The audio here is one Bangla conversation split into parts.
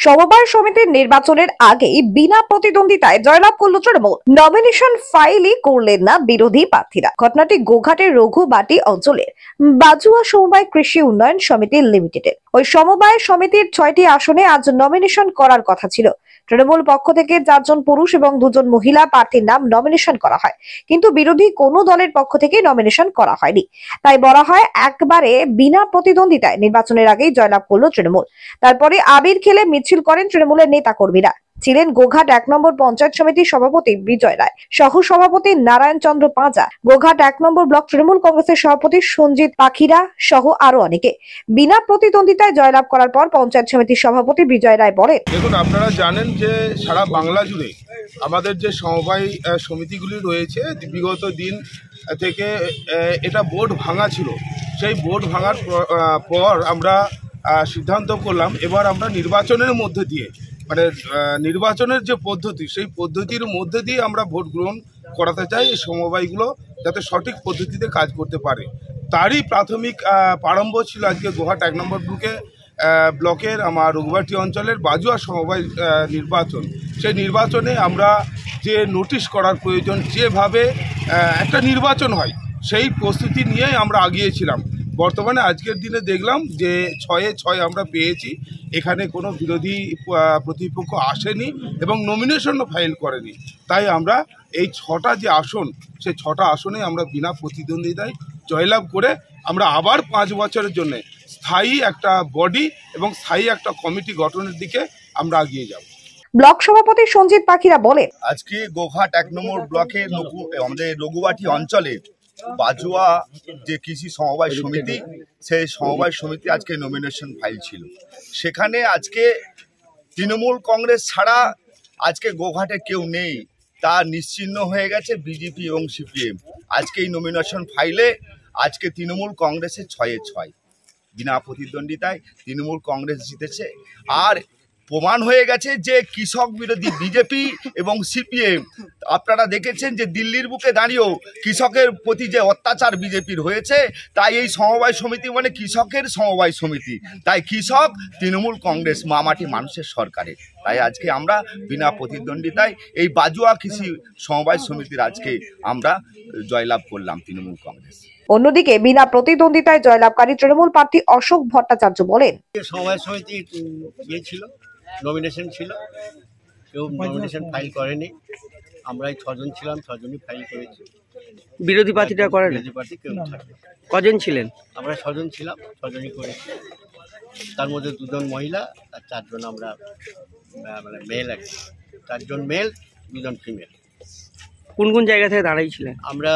সমবায় সমিতির নির্বাচনের আগেই বিনা প্রতিদ্বন্দ্বিতায় জয়লাভ করল তৃণমূল। নমিনেশন ফাইলই করলেন না বিরোধী প্রার্থীরা। ঘটনাটি গোঘাটের রঘুবাটি অঞ্চলের বাজুয়া সমবায় কৃষি উন্নয়ন সমিতি লিমিটেডের। ওই সমবায় সমিতির 6টি আসনে আজ নমিনেশন করার কথা ছিল। তৃণমূল পক্ষ থেকে 4 জন পুরুষ এবং 2 জন মহিলা প্রার্থীর নাম নমিনেশন করা হয়, কিন্তু বিরোধী কোনো দলের পক্ষ থেকে নমিনেশন করা হয়নি। তাই বলা হয় একবারে বিনা প্রতিদ্বন্দ্বিতায় নির্বাচনের আগেই জয়লাভ করলো তৃণমূল। তারপরে আবির খেলে মিছিল করেন তৃণমূলের নেতা কর্মীরা। ছিলেন গোঘাট 1 নম্বর পঞ্চায়েত সমিতির সভাপতি বিজয় রায়, সহ সভাপতি নারায়ণ চন্দ্র পাঁজা, গোঘাট 1 নম্বর ব্লক তৃণমূল কংগ্রেসের সভাপতি সঞ্জিত পাখিরা সহ আরো অনেকে। বিনা প্রতিদ্বন্দ্বিতায় জয়লাভ করার পর পঞ্চায়েত সমিতির সভাপতি বিজয় রায় বলেন, দেখুন, আপনারা জানেন যে সারা বাংলা জুড়ে আমাদের যে সমবায় সমিতিগুলি রয়েছে, বিগত দিন থেকে এটা বোর্ড ভাঙা ছিল। সেই বোর্ড ভাঙার পর আমরা সিদ্ধান্ত করলাম এবার আমরা নির্বাচনের মধ্যে দিয়ে, মানে নির্বাচনের যে পদ্ধতি, সেই পদ্ধতির মধ্যে দিয়ে আমরা ভোট গ্রহণ করাতে চাই। এই সমবায়গুলো যাতে সঠিক পদ্ধতিতে কাজ করতে পারে, তারই প্রাথমিক প্রারম্ভ ছিল আজকে গোঘাট 1 নম্বর ব্লকের আমার রঘুবাটি অঞ্চলের বাজুয়া সমবায় নির্বাচন। সেই নির্বাচনে আমরা যে নোটিশ করার প্রয়োজন, যেভাবে একটা নির্বাচন হয়, সেই প্রস্তুতি নিয়ে আমরা আগিয়েছিলাম। বর্তমানে আজকের দিনে দেখলাম যে 6-এ 6 আমরা পেয়েছি। এখানে কোনো বিরোধী প্রতিপক্ষ আসেনি এবং নমিনেশনও ফাইল করেনি। তাই আমরা এই 6টা যে আসন, সেই 6টা আসনে আমরা বিনা প্রতিদ্বন্দ্বিতায় জয়লাভ করে আমরা আবার 5 বছরের জন্য স্থায়ী একটা বডি এবং স্থায়ী একটা কমিটি গঠনের দিকে আমরা এগিয়ে যাব। ব্লক সভাপতি সঞ্জিত পাখিরা বলেন, আজকে গোঘাট 1 নম্বর ব্লকের আমাদের রঘুবাটি অঞ্চলে বাজুয়া যে কৃষি সমবায় সমিতি, সেই সমবায় সমিতি আজকে নমিনেশন ফাইল ছিল। সেখানে আজকে তৃণমূল কংগ্রেস ছাড়া আজকে গোঘাটে কেউ নেই, তা নিশ্চিহ্ন হয়ে গেছে বিজেপি এবং সিপিএম। আজকে এই নমিনেশন ফাইলে আজকে তৃণমূল কংগ্রেসের 6-এ 6 বিনা প্রতিদ্বন্দ্বিতায় তৃণমূল কংগ্রেস জিতেছে। আর প্রমাণ হয়ে গেছে যে কৃষক বিরোধী বিজেপি এবং সিপিএম, আপনারা দেখেছেন যে দিল্লির বুকে দাঁড়িয়েও কৃষকের প্রতি যে অত্যাচার বিজেপির হয়েছে, তাই এই সমবায় সমিতি মানে কৃষকের সমবায় সমিতি। তাই কৃষক তৃণমূল কংগ্রেস মামাটি মানুষের সরকারের। তাই আজকে আমরা বিনা প্রতিদ্বন্দ্বিতায় এই বাজুয়া কৃষি সমবায় সমিতির আজকে আমরা জয়লাভ করলাম তৃণমূল কংগ্রেস। অন্যদিকে বিনা প্রতিদ্বন্দ্বিতায় জয়লাভকারী তৃণমূল প্রার্থী অশোক ভট্টাচার্য বলেন, সমবায় সমিতি ছিল, নমিনেশন ছিল, কেউ নমিনেশন ফাইল করেনি। আমরাই 6 জন ছিলাম, 6 জনই ফাইল করেছি। বিরোধী পার্টিটা করেন? বিরোধী পার্টি কেউ থাকে। কজন ছিলেন? আমরা 6 জন ছিলাম, 6 জনই করেছি। তার মধ্যে 2 জন মহিলা আর 4 জন আমরা মানে মেল আর কি। 4 জন মেল, 2 জন ফিমেল। কোন কোন জায়গা থেকে দাঁড়াইছিলেন? আমরা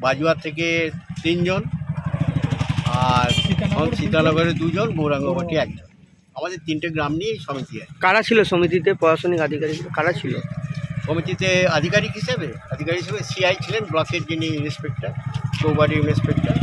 বাজুয়া থেকে 3 জন, আর সীতানগরে 2 জন, গৌরাঙ্গবাটি 1 জন। আমাদের 3টে গ্রাম নিয়ে এই সমিতি আছে। কারা ছিল সমিতিতে? প্রশাসনিক আধিকারিক কারা ছিল সমিতিতে? আধিকারিক হিসেবে সিআই ছিলেন, ব্লকের যিনি ইন্সপেক্টর, চৌবাড়ি ইন্সপেক্টর।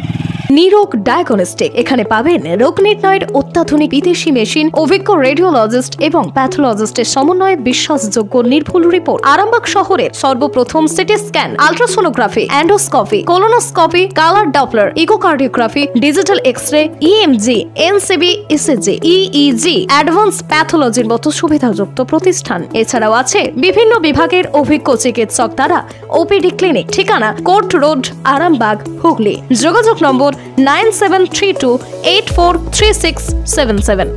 নিরোগ ডায়াগনস্টিক, এখানে পাবেন রোগ নির্ণয়ের অত্যাধুনিক বিদেশি মেশিন, অভিজ্ঞ রেডিওলজিস্ট এবং প্যাথোলজিস্টের সমন্বয়ে বিশ্বাসযোগ্য নির্ভুল রিপোর্ট। আরামবাগ শহরের সর্বপ্রথম CT scan, ultrasonography, endoscopy, colonoscopy, colour doppler, echocardiography, digital X-ray, EMG, NCV, ECG, EEG, advance প্যাথোলজির মতো সুবিধাযুক্ত প্রতিষ্ঠান। এছাড়াও আছে বিভিন্ন বিভাগের অভিজ্ঞ চিকিৎসক দ্বারা ওপিডি ক্লিনিক। ঠিকানা কোর্ট রোড, আরামবাগ, হুগলি। যোগাযোগ নম্বর 9732843677।